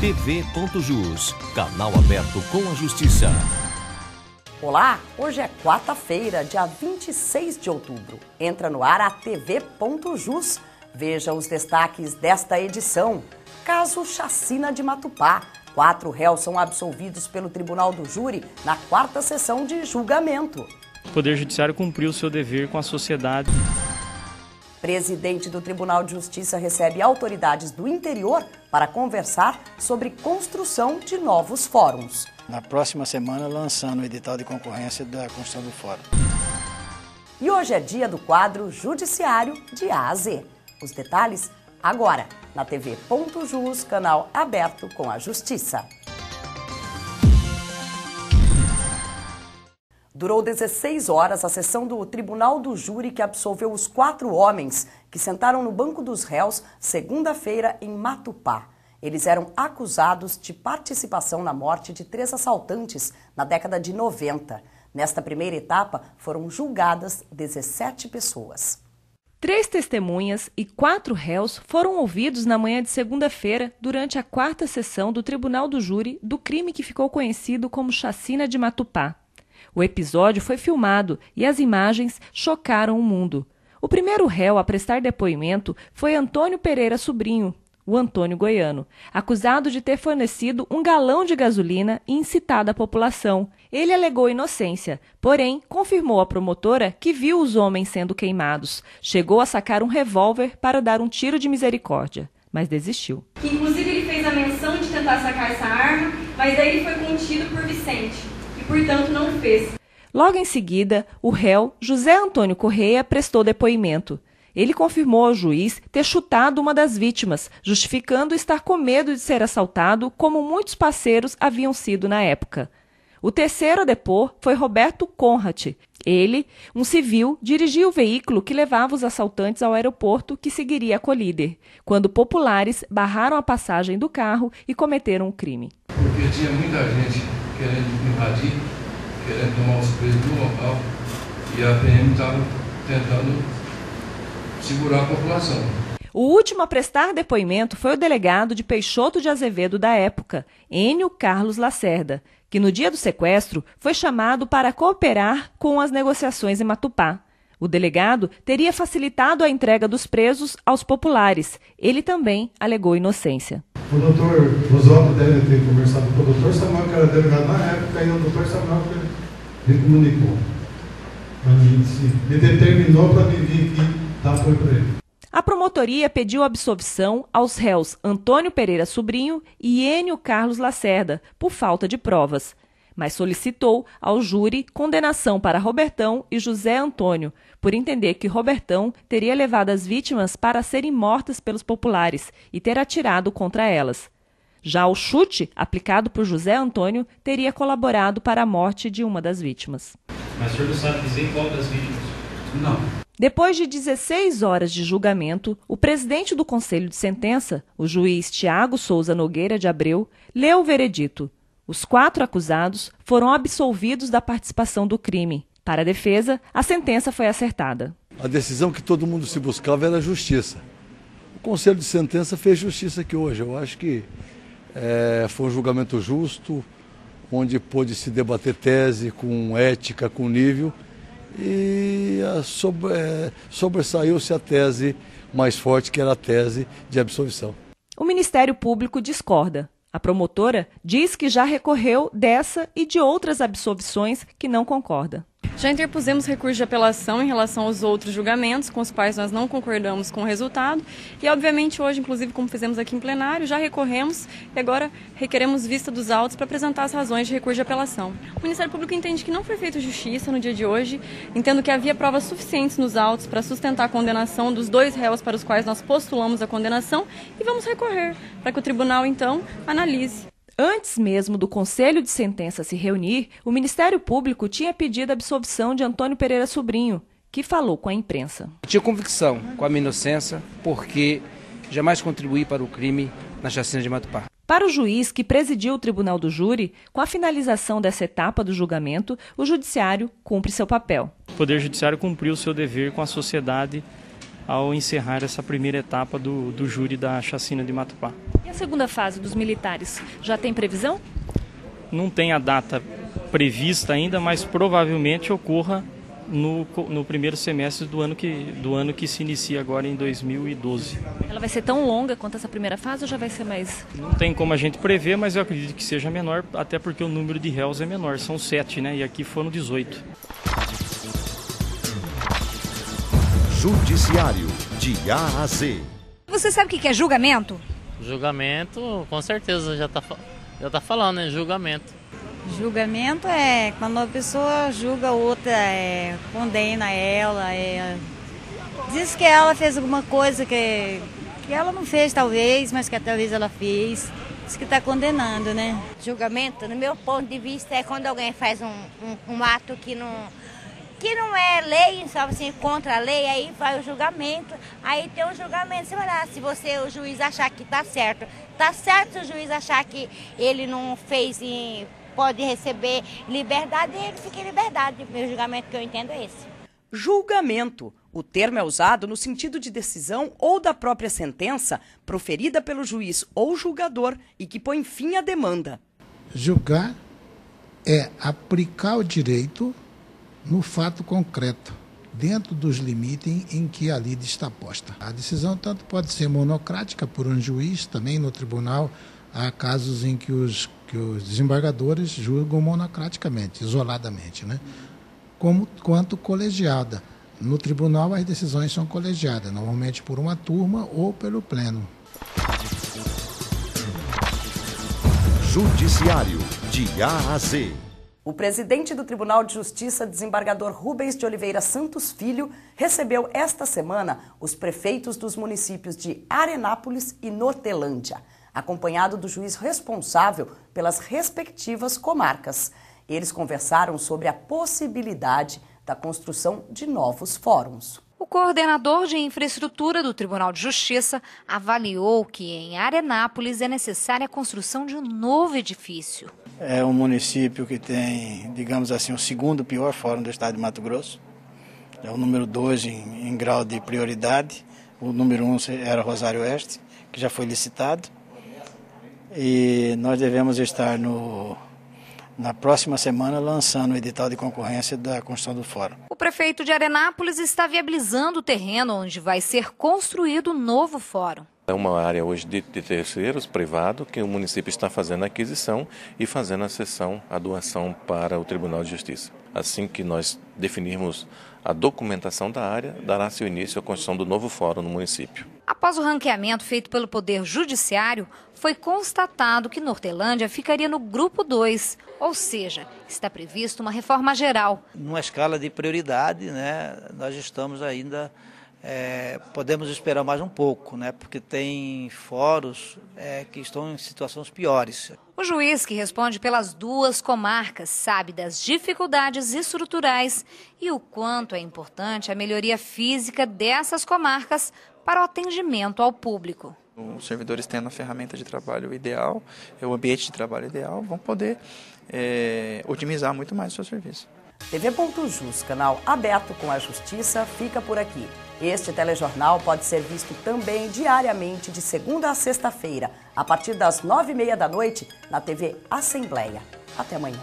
tv.jus, canal aberto com a justiça. Olá, hoje é quarta-feira, dia 26 de outubro. Entra no ar a tv.jus. Veja os destaques desta edição. Caso Chacina de Matupá. 4 réus são absolvidos pelo Tribunal do Júri na 4ª sessão de julgamento. O Poder Judiciário cumpriu seu dever com a sociedade. Presidente do Tribunal de Justiça recebe autoridades do interior para conversar sobre construção de novos fóruns. Na próxima semana, lançando o edital de concorrência da construção do fórum. E hoje é dia do quadro Judiciário de A a Z. Os detalhes agora, na tv.jus, canal aberto com a justiça. Durou 16 horas a sessão do Tribunal do Júri que absolveu os 4 homens que sentaram no banco dos réus segunda-feira em Matupá. Eles eram acusados de participação na morte de 3 assaltantes na década de 90. Nesta primeira etapa, foram julgadas 17 pessoas. 3 testemunhas e 4 réus foram ouvidos na manhã de segunda-feira durante a 4ª sessão do Tribunal do Júri do crime que ficou conhecido como Chacina de Matupá. O episódio foi filmado e as imagens chocaram o mundo. O primeiro réu a prestar depoimento foi Antônio Pereira Sobrinho, o Antônio Goiano, acusado de ter fornecido 1 galão de gasolina e incitado a população. Ele alegou inocência, porém confirmou à promotora que viu os homens sendo queimados. Chegou a sacar um revólver para dar um tiro de misericórdia, mas desistiu. Inclusive ele fez a menção de tentar sacar essa arma, mas aí ele foi contido por Vicente. Portanto, não fez. Logo em seguida, o réu, José Antônio Correia, prestou depoimento. Ele confirmou ao juiz ter chutado uma das vítimas, justificando estar com medo de ser assaltado, como muitos parceiros haviam sido na época. O terceiro a depor foi Roberto Conrad. Ele, um civil, dirigia o veículo que levava os assaltantes ao aeroporto que seguiria a colíder, quando populares barraram a passagem do carro e cometeram o crime. Porque tinha muita gente querendo invadir, querendo tomar os presos do local, e a PM estava tentando segurar a população. O último a prestar depoimento foi o delegado de Peixoto de Azevedo da época, Enio Carlos Lacerda, que no dia do sequestro foi chamado para cooperar com as negociações em Matupá. O delegado teria facilitado a entrega dos presos aos populares. Ele também alegou inocência. O doutor Oswaldo deve ter conversado com o doutor Samuel, que era delegado na época, e o doutor Samuel me comunicou. Ele determinou para me vir aqui dar apoio para ele. A promotoria pediu absolvição aos réus Antônio Pereira Sobrinho e Enio Carlos Lacerda por falta de provas, mas solicitou ao júri condenação para Robertão e José Antônio, por entender que Robertão teria levado as vítimas para serem mortas pelos populares e ter atirado contra elas. Já o chute, aplicado por José Antônio, teria colaborado para a morte de uma das vítimas. Mas o senhor não sabe dizer qual das vítimas? Não. Depois de 16 horas de julgamento, o presidente do Conselho de Sentença, o juiz Tiago Souza Nogueira de Abreu, leu o veredito. Os 4 acusados foram absolvidos da participação do crime. Para a defesa, a sentença foi acertada. A decisão que todo mundo se buscava era a justiça. O Conselho de Sentença fez justiça aqui hoje. Eu acho que foi um julgamento justo, onde pôde se debater tese com ética, com nível, e sobressaiu-se a tese mais forte, que era a tese de absolvição. O Ministério Público discorda. A promotora diz que já recorreu dessa e de outras absolvições que não concorda. Já interpusemos recurso de apelação em relação aos outros julgamentos com os quais nós não concordamos com o resultado e, obviamente, hoje, inclusive, como fizemos aqui em plenário, já recorremos e agora requeremos vista dos autos para apresentar as razões de recurso de apelação. O Ministério Público entende que não foi feita justiça no dia de hoje, entendo que havia provas suficientes nos autos para sustentar a condenação dos 2 réus para os quais nós postulamos a condenação e vamos recorrer para que o tribunal, então, analise. Antes mesmo do Conselho de Sentença se reunir, o Ministério Público tinha pedido a absolvição de Antônio Pereira Sobrinho, que falou com a imprensa. Eu tinha convicção com a minha inocência, porque jamais contribuí para o crime na Chacina de Matupá. Para o juiz que presidiu o Tribunal do Júri, com a finalização dessa etapa do julgamento, o Judiciário cumpre seu papel. O Poder Judiciário cumpriu seu dever com a sociedade ao encerrar essa primeira etapa do júri da chacina de Matupá. E a segunda fase dos militares, já tem previsão? Não tem a data prevista ainda, mas provavelmente ocorra no primeiro semestre do ano que se inicia agora em 2012. Ela vai ser tão longa quanto essa primeira fase ou já vai ser mais? Não tem como a gente prever, mas eu acredito que seja menor, até porque o número de réus é menor, são 7, né? E aqui foram 18. Judiciário, de A a Z. Você sabe o que é julgamento? Julgamento, com certeza, já tá falando, né? Julgamento. Julgamento é quando uma pessoa julga outra, condena ela, diz que ela fez alguma coisa que ela não fez talvez, mas que talvez ela fez, diz que está condenando, né? Julgamento, no meu ponto de vista, é quando alguém faz um ato que não é lei, sabe assim, contra a lei, aí vai o julgamento, aí tem um julgamento, você vai lá, se o juiz achar que tá certo se o juiz achar que ele não fez e pode receber liberdade, ele fica em liberdade. O meu julgamento que eu entendo é esse. Julgamento. O termo é usado no sentido de decisão ou da própria sentença proferida pelo juiz ou julgador e que põe fim à demanda. Julgar é aplicar o direito no fato concreto, dentro dos limites em que a lide está posta. A decisão tanto pode ser monocrática por um juiz, também no tribunal há casos em que os desembargadores julgam monocraticamente, isoladamente, né? Quanto colegiada. No tribunal as decisões são colegiadas, normalmente por uma turma ou pelo pleno. Judiciário, de A a Z. O presidente do Tribunal de Justiça, desembargador Rubens de Oliveira Santos Filho, recebeu esta semana os prefeitos dos municípios de Arenápolis e Nortelândia, acompanhado do juiz responsável pelas respectivas comarcas. Eles conversaram sobre a possibilidade da construção de novos fóruns. O coordenador de infraestrutura do Tribunal de Justiça avaliou que em Arenápolis é necessária a construção de um novo edifício. É um município que tem, digamos assim, o segundo pior fórum do estado de Mato Grosso. É o número 2 em grau de prioridade. O número 1 era Rosário Oeste, que já foi licitado. E nós devemos estar na próxima semana lançando o edital de concorrência da construção do fórum. O prefeito de Arenápolis está viabilizando o terreno onde vai ser construído o novo fórum. É uma área hoje de terceiros, privado, que o município está fazendo a aquisição e fazendo a cessão, a doação para o Tribunal de Justiça. Assim que nós definirmos a documentação da área, dará-se o início à construção do novo fórum no município. Após o ranqueamento feito pelo Poder Judiciário, foi constatado que Nortelândia ficaria no grupo 2, ou seja, está prevista uma reforma geral. Numa escala de prioridade, né, nós estamos ainda, podemos esperar mais um pouco, né, porque tem fóruns que estão em situações piores. O juiz que responde pelas duas comarcas sabe das dificuldades estruturais e o quanto é importante a melhoria física dessas comarcas para o atendimento ao público. Os servidores tendo a ferramenta de trabalho ideal, o ambiente de trabalho ideal, vão poder otimizar muito mais o seu serviço. TV.jus, canal aberto com a justiça, fica por aqui. Este telejornal pode ser visto também diariamente de segunda a sexta-feira, a partir das 9h30 da noite, na TV Assembleia. Até amanhã.